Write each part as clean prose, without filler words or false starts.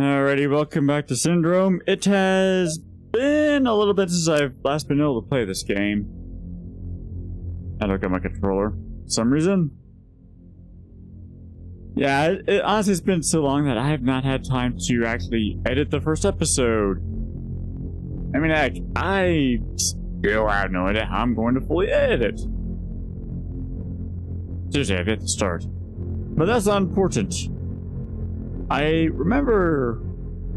Alrighty, welcome back to Syndrome. It has been a little bit since I've last been able to play this game. I don't got my controller for some reason. Yeah, it honestly has been so long that I have not had time to actually edit the first episode. I mean, heck, I still have no idea how I'm going to fully edit it. Seriously, I've yet to start. But that's not important. I remember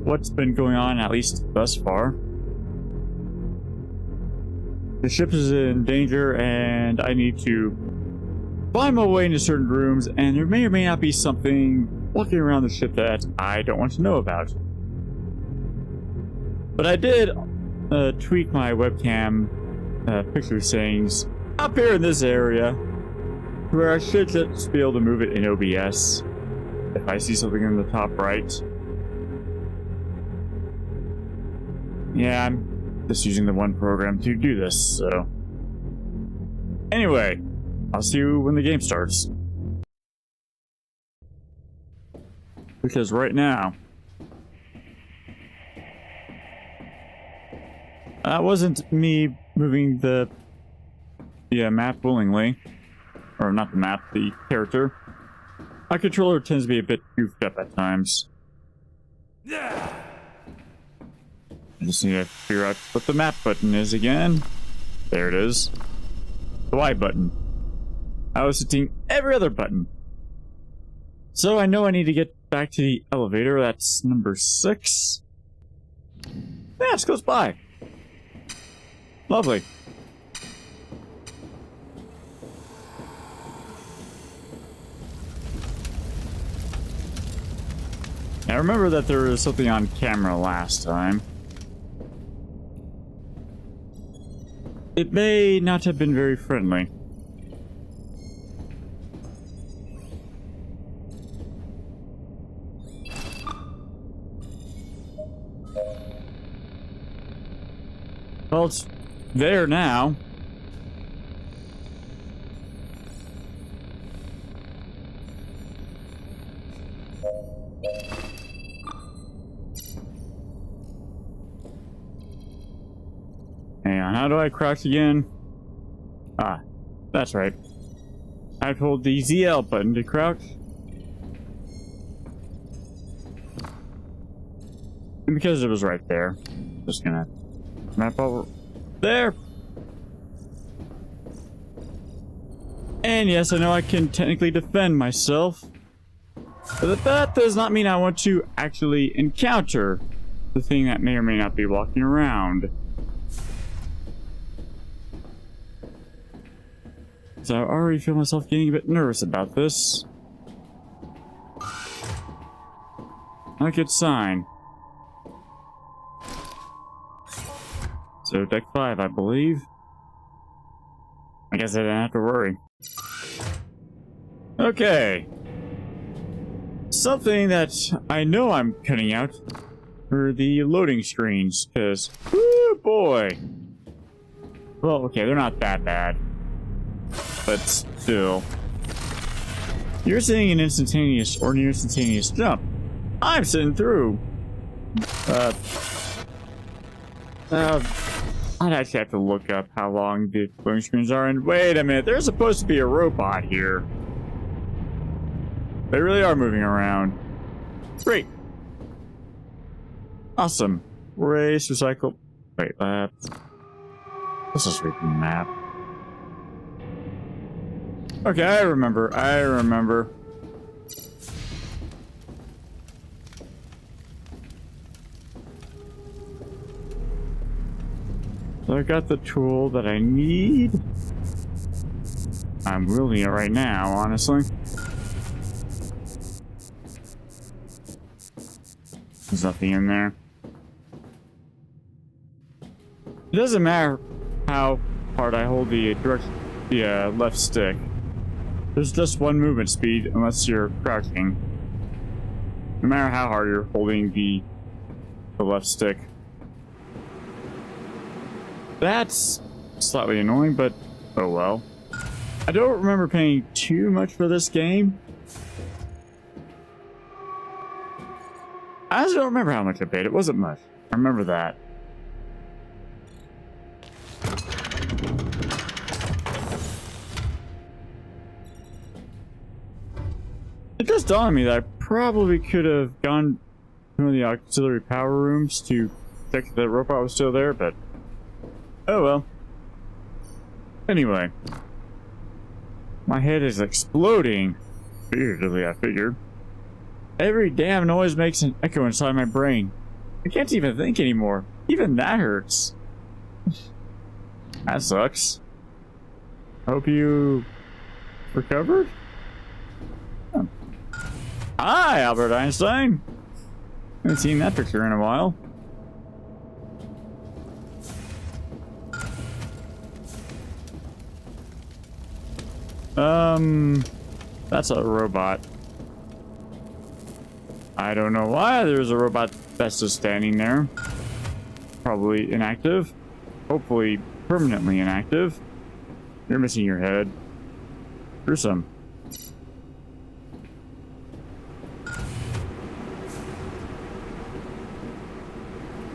what's been going on, at least thus far. The ship is in danger, and I need to find my way into certain rooms, and there may or may not be something walking around the ship that I don't want to know about. But I did tweak my webcam picture settings up here in this area, where I should just be able to move it in OBS if I see something in the top right. Yeah, I'm just using the one program to do this, so... Anyway, I'll see you when the game starts. Because right now... that wasn't me moving the map willingly. Or not the map, the character. My controller tends to be a bit goofed up at times. I just need to figure out what the map button is again. There it is. The Y button. I was hitting every other button. So I know I need to get back to the elevator. That's number 6. Yeah, it's close by. Lovely. I remember that there was something on camera last time. It may not have been very friendly. Well, it's there now. Hang on, how do I crouch again? Ah, that's right. I hold the ZL button to crouch. And because it was right there, just gonna map over there. And yes, I know I can technically defend myself, but that does not mean I want to actually encounter the thing that may or may not be walking around. So I already feel myself getting a bit nervous about this. Not a good sign. So deck 5, I believe. I guess I didn't have to worry. Okay. Something that I know I'm cutting out are the loading screens, because, whoo boy. Well, okay, they're not that bad. But still. You're seeing an instantaneous or near instantaneous jump. I'm sitting through. I'd actually have to look up how long the loading screens are, and wait a minute, there's supposed to be a robot here. They really are moving around. Great. Awesome. Race, recycle. Wait, let's just read the map. Okay, I remember. So I got the tool that I need. I'm wielding it right now, honestly. There's nothing in there. It doesn't matter how hard I hold the left stick. There's just one movement speed unless you're crouching. No matter how hard you're holding the left stick. That's slightly annoying, but oh well. I don't remember paying too much for this game. I actually don't remember how much I paid. It wasn't much. I remember that. It just dawned on me that I probably could have gone to one of the auxiliary power rooms to check if the robot was still there, but oh well. Anyway, my head is exploding. Figuratively, I figured. Every damn noise makes an echo inside my brain. I can't even think anymore. Even that hurts. That sucks. Hope you recovered? Oh. Hi, Albert Einstein. Haven't seen that picture in a while. That's a robot. I don't know why there's a robot that's just standing there. Probably inactive. Hopefully permanently inactive. You're missing your head. Gruesome.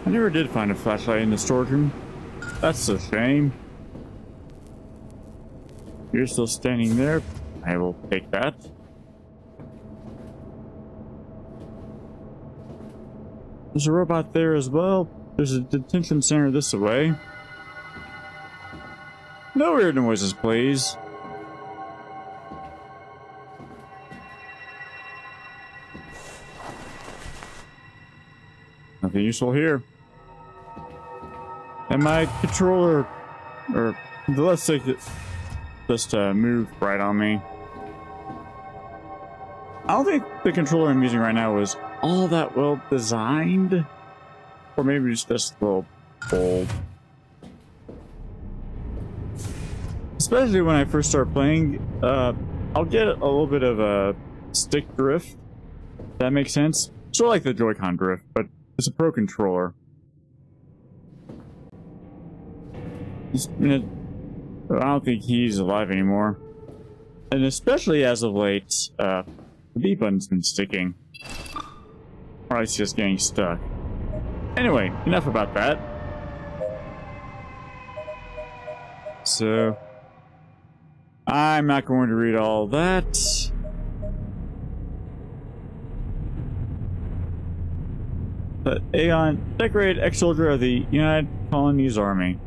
I never did find a flashlight in the storage room. That's a shame. You're still standing there. I will take that. There's a robot there as well. There's a detention center this way. No weird noises, please. Nothing useful here. And my controller, or the left stick, just moved right on me. I don't think the controller I'm using right now is all that well designed, or maybe it's just a little old. Especially when I first start playing, I'll get a little bit of a stick drift. That makes sense. Sort of like the Joy-Con drift, but it's a Pro controller. I don't think he's alive anymore. And especially as of late, the B button's been sticking. Or it's just getting stuck. Anyway, enough about that. So, I'm not going to read all that. But Aeon, decorated ex-soldier of the United Colonies Army.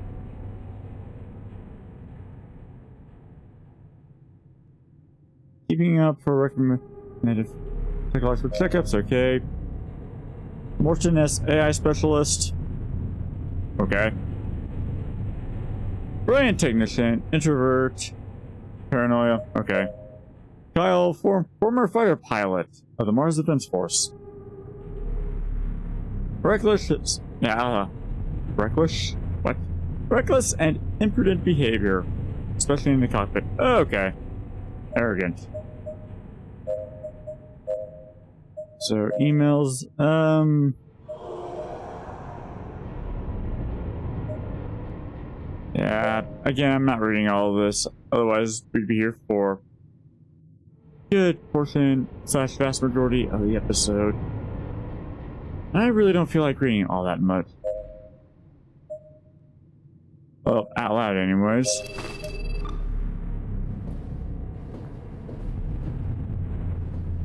Keeping up for recommended psychological checkups, okay. Morton as AI specialist. Okay. Brilliant technician, introvert, paranoia, okay. Kyle, former fighter pilot of the Mars Defense Force. Reckless, reckless? What? Reckless and imprudent behavior, especially in the cockpit. Oh, okay. Arrogant. So, emails, yeah, again, I'm not reading all of this, otherwise we'd be here for a good portion / vast majority of the episode. I really don't feel like reading all that much. Well, out loud anyways.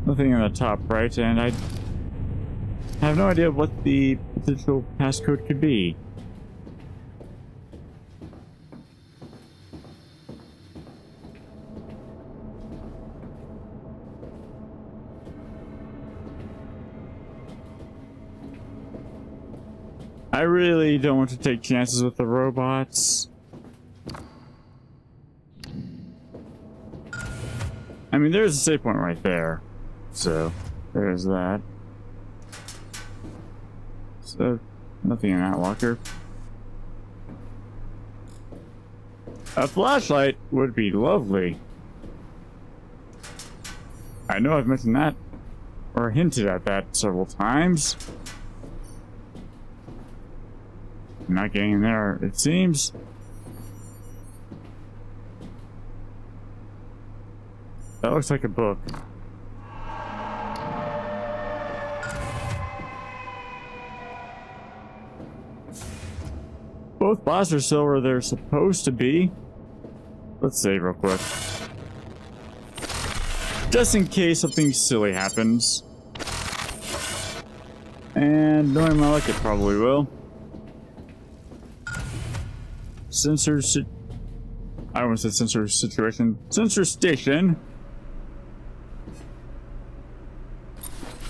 Nothing on the top right, and I have no idea what the potential passcode could be. I really don't want to take chances with the robots. I mean, there's a save point right there. So, there's that. So, nothing in that locker. A flashlight would be lovely. I know I've mentioned that, or hinted at that several times. I'm not getting there, it seems. That looks like a book. Both bots are still where they're supposed to be. Let's save real quick. Just in case something silly happens. And knowing my luck, it probably will. Sensor I almost said sensor situation. Sensor station.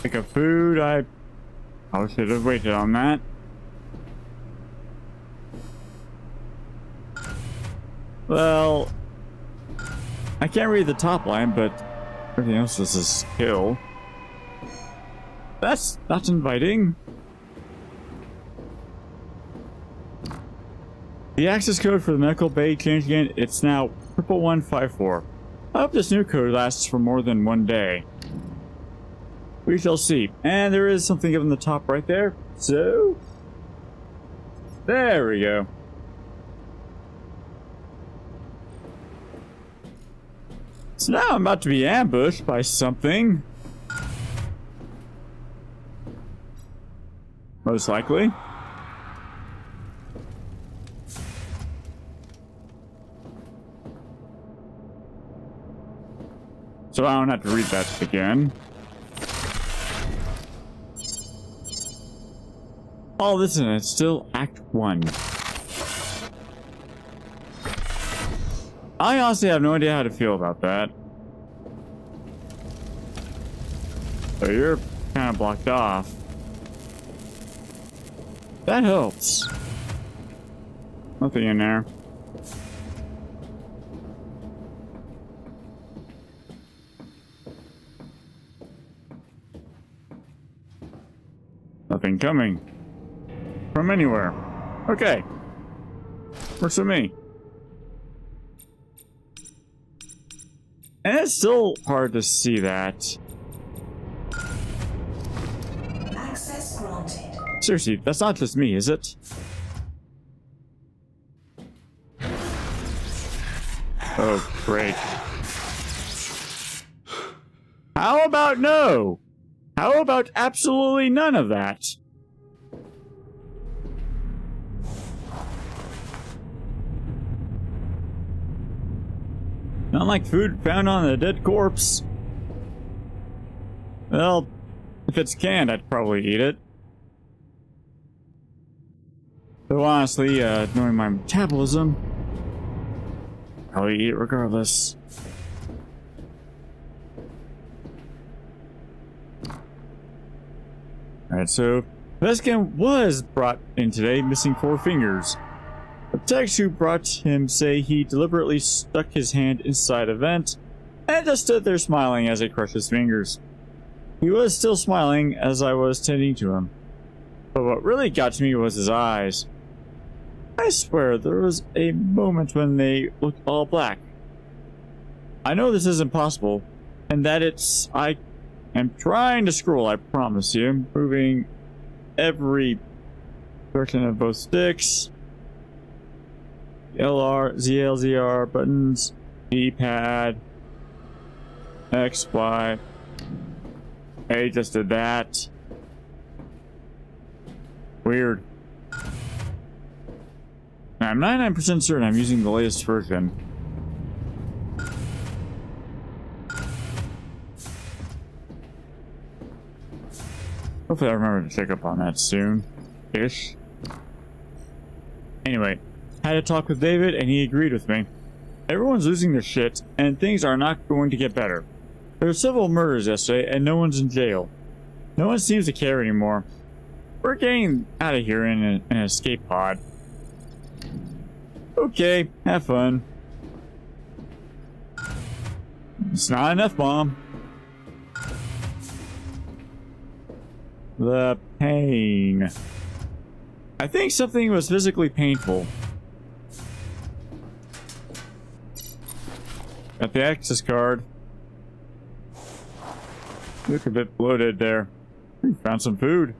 Pick up food. I should have waited on that. Well, I can't read the top line, but everything else is a skill. That's not inviting. The access code for the medical bay changed again. It's now 11154. I hope this new code lasts for more than one day. We shall see. And there is something up in the top right there. So, there we go. So now I'm about to be ambushed by something. Most likely. So I don't have to read that again. All this and it's still Act 1. I honestly have no idea how to feel about that. So you're kind of blocked off. That helps. Nothing in there. Nothing coming from anywhere. Okay. Works for me. And it's still hard to see that. Access granted. Seriously, that's not just me, is it? Oh, great. How about no? How about absolutely none of that? Not like food found on a dead corpse. Well, if it's canned, I'd probably eat it. Though honestly, knowing my metabolism, I'll eat it regardless. Alright, so Veskin was brought in today, missing 4 fingers. The text who brought him say he deliberately stuck his hand inside a vent and just stood there smiling as he crushed his fingers. He was still smiling as I was tending to him. But what really got to me was his eyes. I swear there was a moment when they looked all black. I know this isn't possible, and that I am trying to scroll, I promise you, moving every direction of both sticks. LR, ZL, ZR buttons, D-pad, X, Y. A just did that. Weird. Now, I'm 99% certain I'm using the latest version. Hopefully I remember to check up on that soon-ish. Anyway, had a talk with David and he agreed with me. Everyone's losing their shit and things are not going to get better. There were several murders yesterday and no one's in jail. No one seems to care anymore. We're getting out of here in an escape pod. Okay, have fun. It's not enough, Mom. The pain. I think something was physically painful. Got the access card. Look a bit bloated there. We found some food.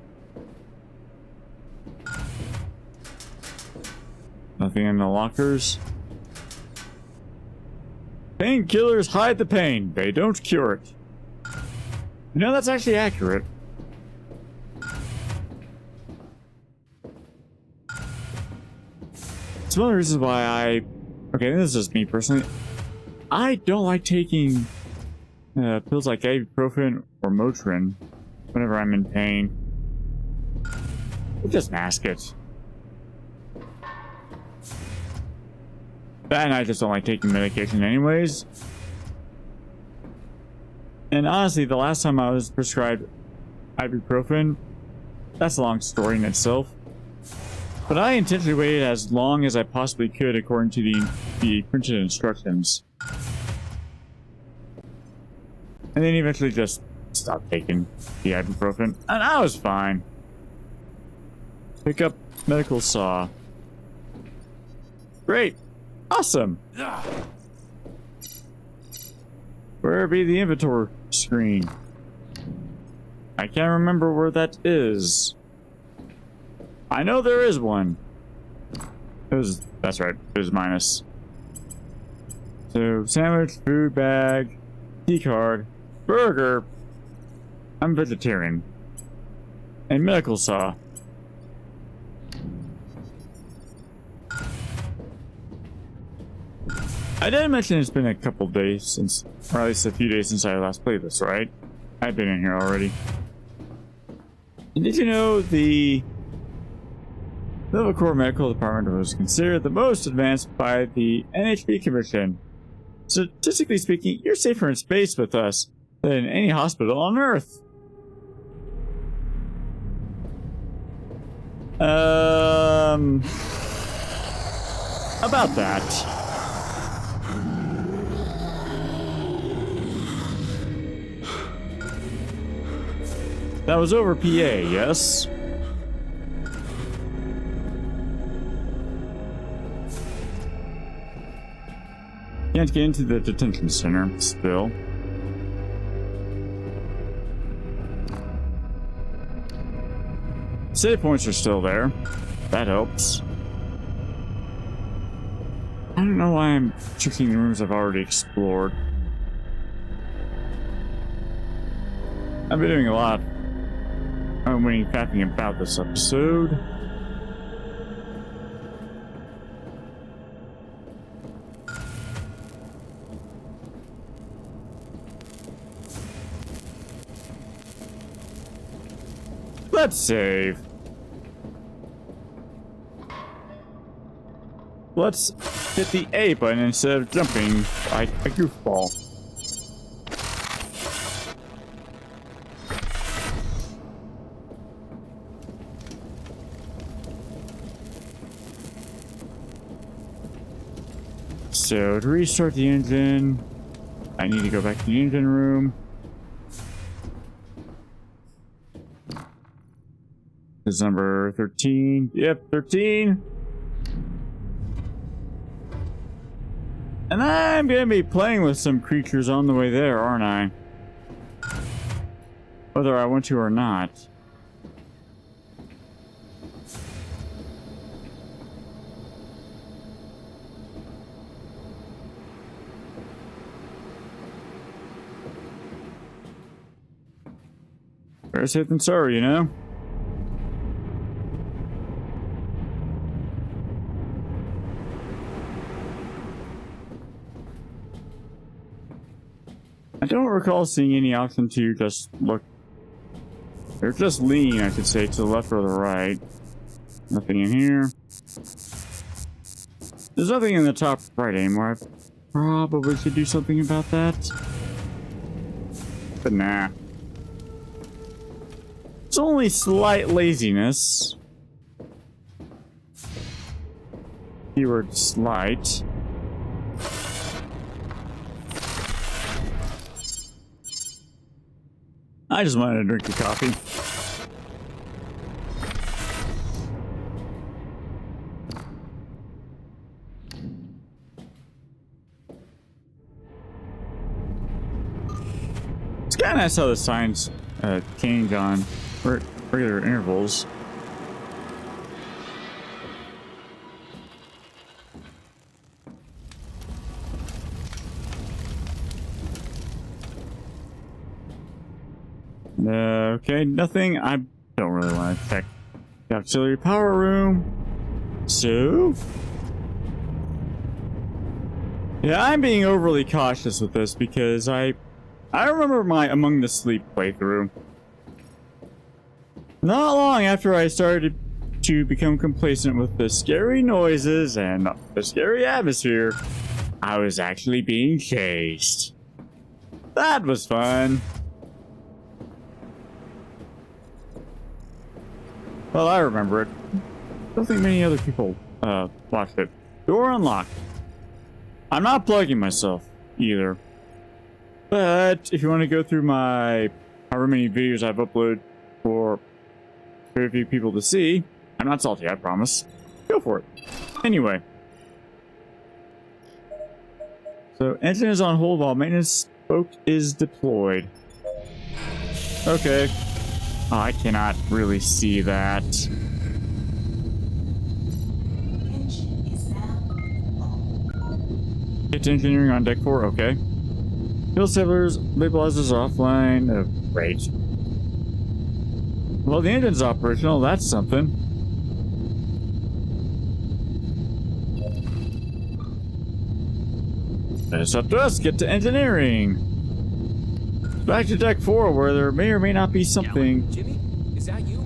Nothing in the lockers. Painkillers hide the pain. They don't cure it. You know, that's actually accurate. It's one of the reasons why okay, this is just me personally. I don't like taking pills like ibuprofen or Motrin whenever I'm in pain. Just mask it. And I just don't like taking medication anyways. And honestly, the last time I was prescribed ibuprofen, that's a long story in itself. But I intentionally waited as long as I possibly could according to the printed instructions. And then eventually just stopped taking the ibuprofen. And I was fine. Pick up medical saw. Great. Awesome. Where be the inventory screen? I can't remember where that is. I know there is one. That's right, it was minus. So, sandwich, food bag, key card, burger. I'm vegetarian. And medical saw. I did mention it's been a couple days since, or at least a few days since I last played this, right? I've been in here already. And did you know the Nova Corps Medical Department was considered the most advanced by the NHP Commission? Statistically speaking, you're safer in space with us than any hospital on Earth. About that. That was over PA, yes? Can't get into the detention center, still. Save points are still there. That helps. I don't know why I'm checking the rooms I've already explored. I've been doing a lot of unwitting faffing about this episode. Let's save. Let's hit the A button instead of jumping like a goofball. So to restart the engine, I need to go back to the engine room. This is number 13. Yep, 13. And I'm gonna be playing with some creatures on the way there, aren't I? Whether I want to or not. Better safe than sorry, you know? I don't recall seeing any option to just look, or just lean, I should say, to the left or the right. Nothing in here. There's nothing in the top right anymore. I probably should do something about that. But nah. It's only slight laziness. Keyword slight. I just wanted to drink the coffee. It's kind of nice how the signs change on regular intervals. Okay, nothing. I don't really want to check the auxiliary power room. So, Yeah, I'm being overly cautious with this because I remember my Among the Sleep playthrough. Not long after I started to become complacent with the scary noises and the scary atmosphere, I was actually being chased. That was fun. Well, I remember it. Don't think many other people watched it. Door unlocked. I'm not plugging myself either. But if you want to go through my however many videos I've uploaded for very few people to see, I'm not salty, I promise. Go for it. Anyway. So engine is on hold while maintenance spoke is deployed. Okay. Oh, I cannot really see that. Engine is now on. Get to engineering on deck 4, okay. Fuel stabilizers offline. Oh, great. Well, the engine's operational, that's something. It's up to us, get to engineering. Back to deck 4, where there may or may not be something. Jimmy, is that you?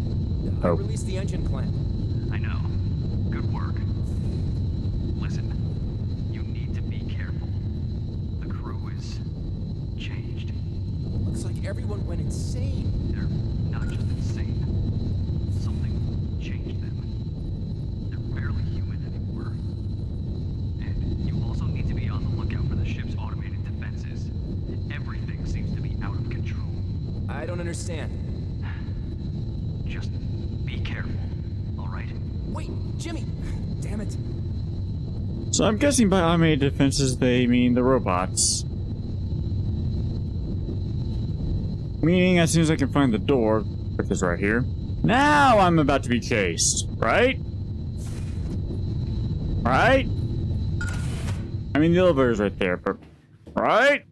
I Oh. released the engine clamp. I know. Good work. Listen, you need to be careful. The crew is changed. Looks like everyone went insane. They're not just insane. Something changed them. They're barely human anymore. And you also need to be on the lookout for the ship's automated defenses. Everything seems to be out of control. I don't understand. Just be careful, alright? Wait, Jimmy! Damn it. So I'm guessing by automated defenses they mean the robots. Meaning as soon as I can find the door, which is right here, now I'm about to be chased, right? Right? I mean the elevator's right there, but... Right?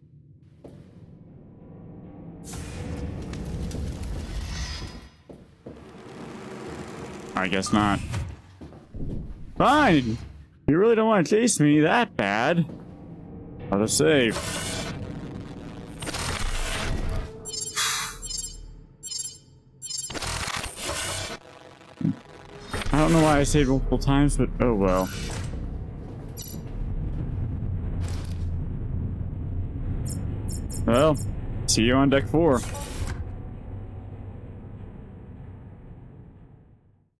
I guess not. Fine! You really don't want to chase me that bad. I'll just save. I don't know why I saved multiple times, but oh well. Well, see you on deck 4.